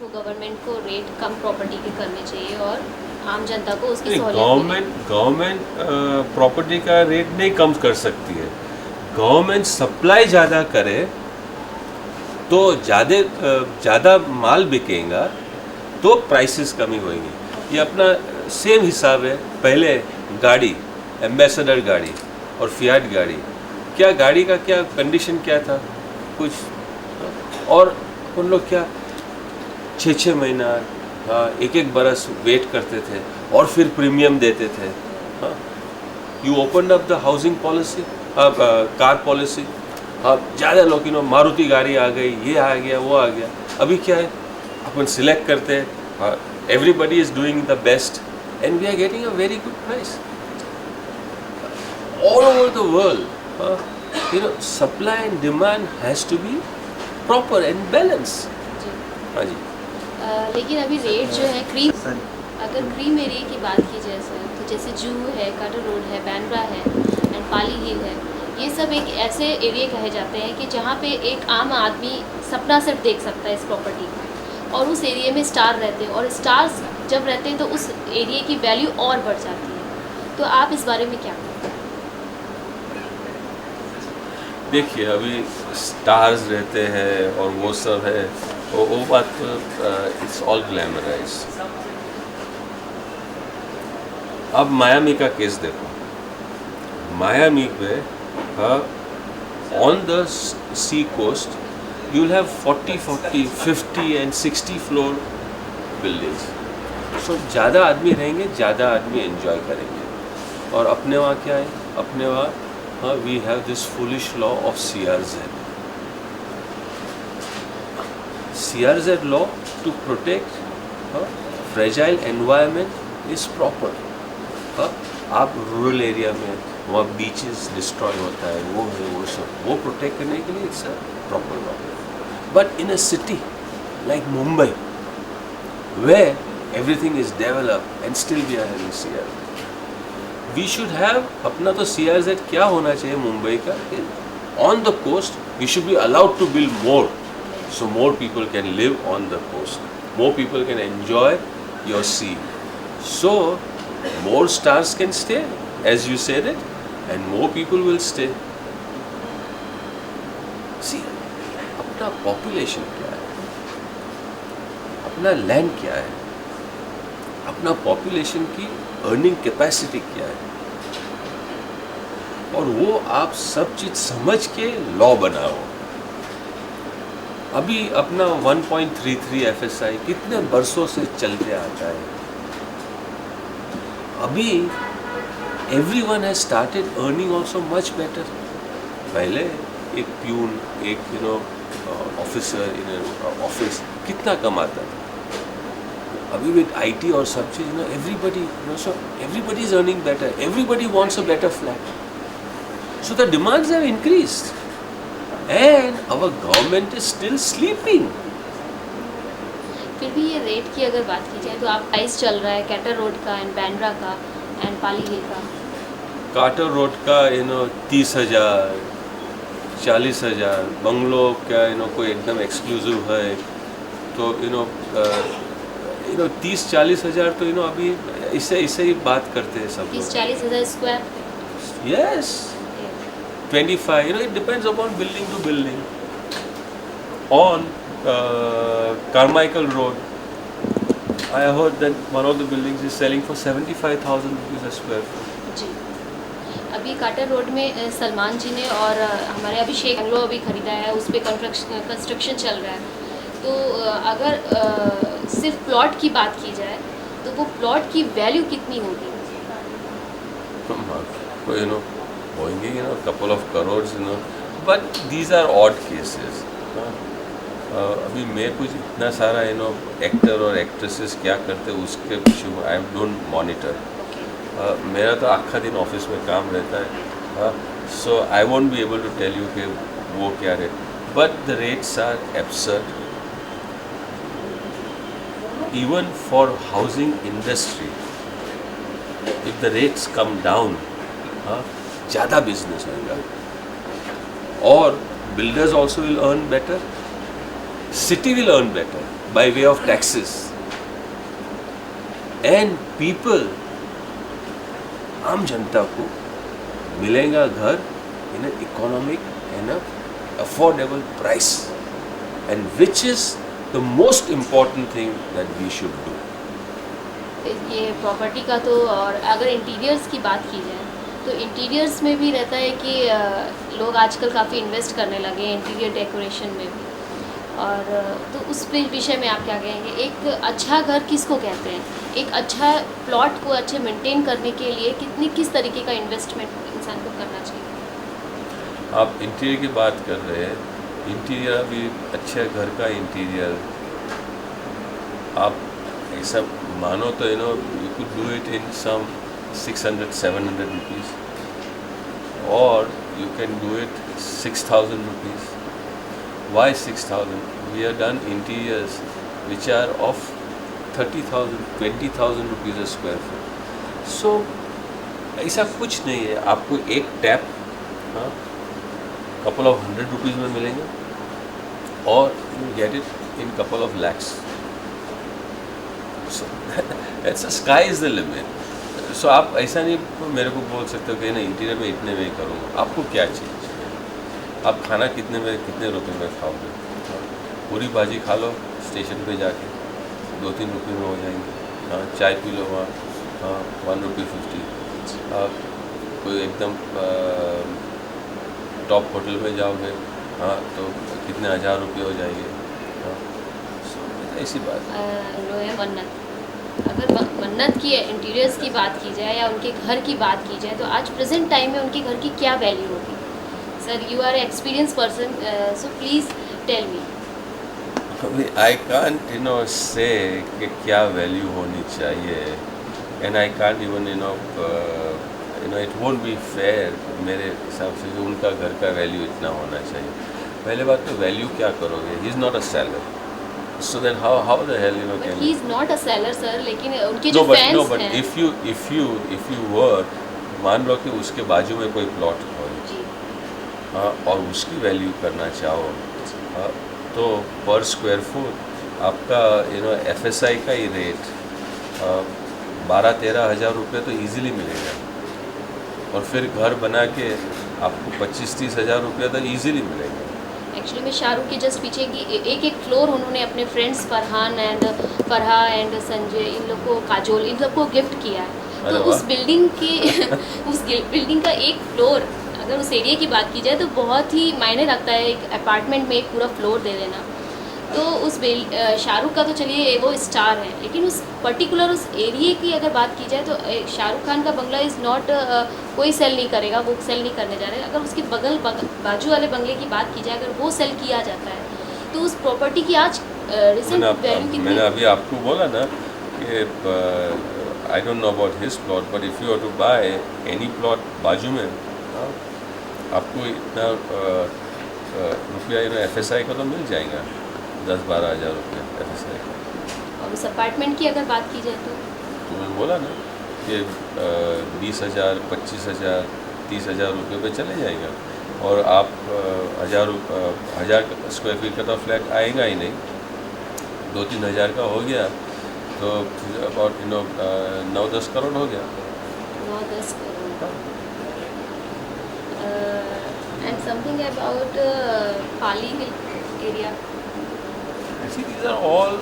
वो गवर्नमेंट को रेट कम प्रॉपर्टी के करने चाहिए और आम जनता को उसकी सहूलियत गवर्नमेंट प्रॉपर्टी का रेट नहीं कम कर सकती है। गवर्नमेंट सप्लाई ज़्यादा करे तो ज़्यादा माल बिकेगा तो प्राइसेस कमी होंगी। ये अपना सेम हिसाब है। पहले गाड़ी, एम्बेसडर गाड़ी और फियाट गाड़ी, क्या गाड़ी का क्या कंडीशन क्या था कुछ, और उन लोग क्या 6 महीना, हाँ, 1 बरस वेट करते थे और फिर प्रीमियम देते थे। हाँ, you open up the housing policy, car policy, अब ज़्यादा लोग मारुति गाड़ी आ गई, ये आ गया, वो आ गया। अभी क्या है, अपन सिलेक्ट करते हैं, everybody is doing the best and we are getting a very good price all over the world. Supply and demand has to be proper and balance. हाँ जी। लेकिन अभी रेट जो है अगर क्रीम एरिया की बात की जाए सर, तो जैसे जूहू है, कार्टर रोड है, बैंड्रा है एंड पाली हिल है, ये सब एक ऐसे एरिया कहे जाते हैं कि जहाँ पे एक आम आदमी सपना सिर्फ देख सकता है इस प्रॉपर्टी का, और उस एरिया में स्टार रहते हैं, और स्टार्स जब रहते हैं तो उस एरिया की वैल्यू और बढ़ जाती है। तो आप इस बारे में क्या कहें? देखिए, अभी स्टार्स रहते हैं और वो सब है, वो बात तो इट्स ऑल ग्लैमराइज। अब मायामी का केस देखो। मायामी पे on the sea coast you will have 40, 50 and 60 floor buildings. So ज़्यादा आदमी रहेंगे, ज़्यादा आदमी एंजॉय करेंगे। और अपने वहाँ क्या है, अपने वहाँ we have this foolish law of CRZ law to protect fragile environment is proper। आप रूरल एरिया में वहाँ बीचेस डिस्ट्रॉय होता है, वो है, वो सब, वो प्रोटेक्ट करने के लिए it's a proper law. But in a city like Mumbai where everything is developed and still we are having CRZ, we should have अपना तो CRZ क्या होना चाहिए मुंबई का, on the coast we should be allowed to build more, so more people can live on the coast, more people can enjoy your sea, so more stars can stay as you said it, and more people will stay। See, अपना population क्या है, अपना land क्या है, अपना population की earning capacity क्या है, और वो आप सब चीज समझ के लॉ बनाओ। अभी अपना 1.33 FSI कितने बरसों से चलते आता है। अभी everyone has started earning also much better। पहले एक प्यून, एक ऑफिसर इन ऑफिस कितना कमाता था, अभी विद IT और सब चीज everybody so everybody is earning better, everybody wants a better flat, so the demands have increased and our government is still sleeping। फिर भी ये रेट की अगर बात की जाए तो आप प्राइस चल रहा है कैटर रोड का एंड बैंड्रा का एंड पाली हिल का। कार्टर रोड का 30,000, 40,000, बंगलो क्या कोई एकदम एक्सक्लूसिव है तो 30-40 हज़ार तो अभी इससे ही बात करते हैं सब लोग। 30-40 हज़ार square. Yes, 25, it depends upon building to building। On Carmichael Road, I heard that one of the buildings is selling for 75,000 rupees a square foot। जी, अभी कार्टर रोड में सलमान जी ने और हमारे अभिषेक बंगलो अभी खरीदा है, उस पर कंस्ट्रक्शन चल रहा है। तो अगर सिर्फ प्लॉट की बात की जाए तो वो प्लॉट की वैल्यू कितनी होगी? होंगे couple of crores, but these are odd cases। अभी मैं कुछ इतना सारा एक्टर और एक्ट्रेसेस क्या करते उसके पीछे आई डोंट मॉनिटर। मेरा तो आखा दिन ऑफिस में काम रहता है, so I won't be able to tell you कि वो क्या rate, but the rates are absurd. Even for housing industry if the rates come down, ज़्यादा बिजनेस होगा और builders also will earn better, city will earn better. by way of taxes. And people, आम जनता को मिलेगा घर in an economic and a affordable price, and which is the most important thing that we should do. ये property का तो, और अगर interiors की बात की जाए तो इंटीरियर्स में भी रहता है कि लोग आजकल काफ़ी इन्वेस्ट करने लगे हैं इंटीरियर डेकोरेशन में भी। और तो उस विषय में आप क्या कहेंगे? एक अच्छा घर किसको कहते हैं? एक अच्छा प्लॉट को अच्छे मेंटेन करने के लिए किस तरीके का इन्वेस्टमेंट इंसान को करना चाहिए? आप इंटीरियर की बात कर रहे हैं, इंटीरियर अभी अच्छे घर का इंटीरियर आप ऐसा मानो तो you could do it in some 600-700 rupees, or you can do it 6,000 rupees. Why 6,000? We have done interiors which are of 30,000, 20,000 rupees a square foot. So ऐसा कुछ नहीं है, आपको एक टैप couple of 100 rupees में मिलेंगे, और you get it in couple of lakhs. So that's the sky is the limit. So आप ऐसा नहीं मेरे को बोल सकते हो कि नहीं इंटीरियर में इतने में ही करूँगा। आपको क्या चाहिए? आप खाना कितने रुपए में खाओगे? पूरी भाजी खा लो स्टेशन पे जाके, 2-3 रुपये में हो जाएंगे। हाँ, चाय पी लो वहाँ, हाँ, 1 रुपये 50। कोई एकदम टॉप होटल में जाओगे, हाँ, तो कितने 1000 रुपये हो जाएंगे। हाँ, ऐसी बात है। मन्नत, अगर मन्नत की इंटीरियर्स की बात की जाए या उनके घर की बात की जाए तो आज प्रेजेंट टाइम में उनके घर की क्या वैल्यू होगी? Sir, you are experience person, so please tell me. I can't say कि क्या वैल्यू होनी चाहिए, and I can't even it won't be fair मेरे हिसाब से कि उनका घर का वैल्यू इतना होना चाहिए। पहले बात तो वैल्यू क्या करोगे? He is not a seller, so then how the hell But can he is not a seller, sir. लेकिन उनके no, जो fans no, but हैं, if you were, मान लो कि उसके बाजू में कोई प्लॉट हो, जी, हाँ, और उसकी वैल्यू करना चाहो, हाँ, तो पर स्क्वायर फुट आपका FSI का ही रेट 12-13 हज़ार रुपये तो इजीली मिलेगा, और फिर घर बना के आपको 25-30 हज़ार रुपये तो इजीली मिलेगा। एक्चुअली में शाहरुख के जस्ट पीछे की एक फ्लोर उन्होंने अपने फ्रेंड्स फरहा एंड संजय, इन लोग को, काजोल, इन लोग को गिफ्ट किया है। तो उस बिल्डिंग की उस बिल्डिंग का एक फ्लोर, अगर उस एरिया की बात की जाए तो बहुत ही मायने रखता है एक अपार्टमेंट में एक पूरा फ्लोर दे देना। तो उस शाहरुख का तो चलिए वो स्टार है, लेकिन उस पर्टिकुलर उस एरिया की अगर बात की जाए तो शाहरुख खान का बंगला इज़ नॉट, कोई सेल नहीं करेगा, वो सेल नहीं करने जा रहे हैं। अगर उसके बाजू वाले बंगले की बात की जाए, अगर वो सेल किया जाता है तो उस प्रॉपर्टी की आज रिसेंट वैल्यू कितनी? मैंने अभी आपको बोला ना कि I don't know about his plot, but if you are to buy any plot बाजू में, आपको इतना रुपया FSI का तो मिल जाएगा, 10-12 हज़ार रुपये FSI का। और उस अपार्टमेंट की अगर बात की जाए तो मैंने बोला ना कि 20,000, 25,000, 30,000 रुपये पे चले जाएगा, और आप 1000 स्क्वायर फीट का तो फ्लैट आएगा ही नहीं, 2-3 हज़ार का हो गया तो अबाउट 9-10 करोड़ हो गया। 9-10 crore. And something about Pali hill area. See, these are all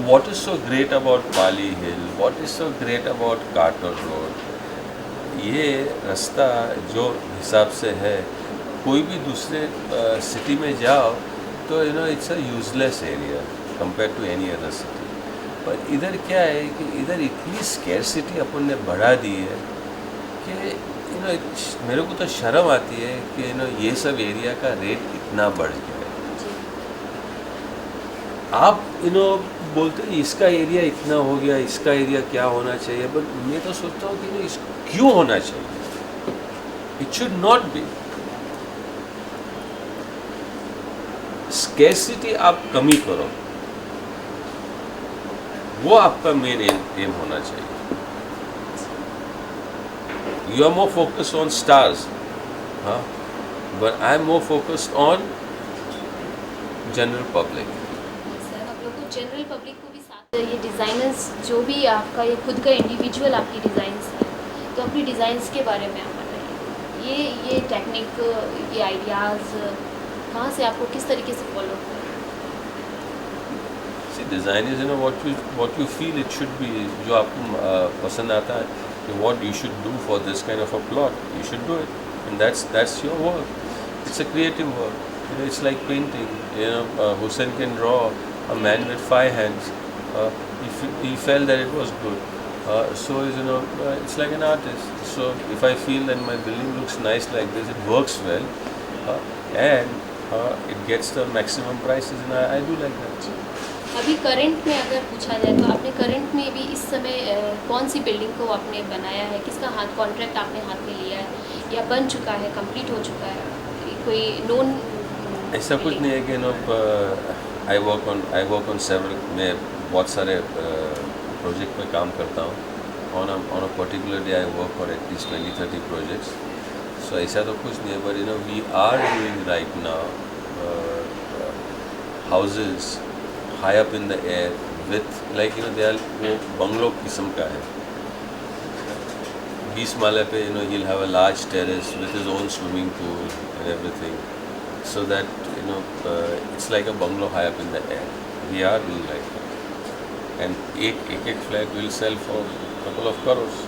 what is so great about Pali Hill, what is so great about Carter Road? ये रास्ता जो हिसाब से है, कोई भी दूसरे सिटी में जाओ तो it's a useless area compare to any other city. पर इधर क्या है कि इधर इतनी स्कैरसिटी अपन ने बढ़ा दी है कि मेरे को तो शर्म आती है कि ये सब एरिया का रेट इतना बढ़ गया है। आप बोलते हैं इसका एरिया इतना हो गया, इसका एरिया क्या होना चाहिए, बट मैं तो सोचता हूँ कि क्यों होना चाहिए? It should not be. Scarcity आप कमी करो, वो आपका मेन एम होना चाहिए। You are more focused on stars, but I am more focused on general public. General public को भी साथ ये डिज़ाइनर्स जो भी आपका ये खुद का इंडिविजुअल आपकी डिज़ाइंस है, तो अपनी डिज़ाइंस के बारे में आप बताइए। ये टेक्निक, ये आइडियाज़ कहाँ से आपको किस तरीके से फॉलो करें? See, design is, what you feel it should be. जो आपको पसंद आता है कि what you should do for this kind of a plot, you should do it, and that's your work. It's a creative work. It's like painting. Hussein can draw a man with 5 hands. He felt that it was good. So it's like an artist. So if I feel that my building looks nice like this, it works well, and it gets the maximum prices, and I do like that. अभी current में अगर पूछा जाए तो आपने current में भी इस समय कौन सी बिल्डिंग को आपने बनाया है, किसका हाथ कॉन्ट्रैक्ट आपने हाथ में लिया है या बन चुका है, कंप्लीट हो चुका है, कोई नोन? ऐसा कुछ नहीं है कि आई वर्क ऑन सेवरल, मैं बहुत सारे प्रोजेक्ट में काम करता हूँ। On a particular day I work for at least 20-30 projects. So ऐसा तो कुछ नहीं है, but we are doing right now houses high up in the air with they are वो बंगलो किस्म का है। 20 माले पे he'll have a large terrace with his own swimming pool and everything, so that it's like a bungalow high up in the air. We are doing like that, and एक flat will sell for a couple of crores.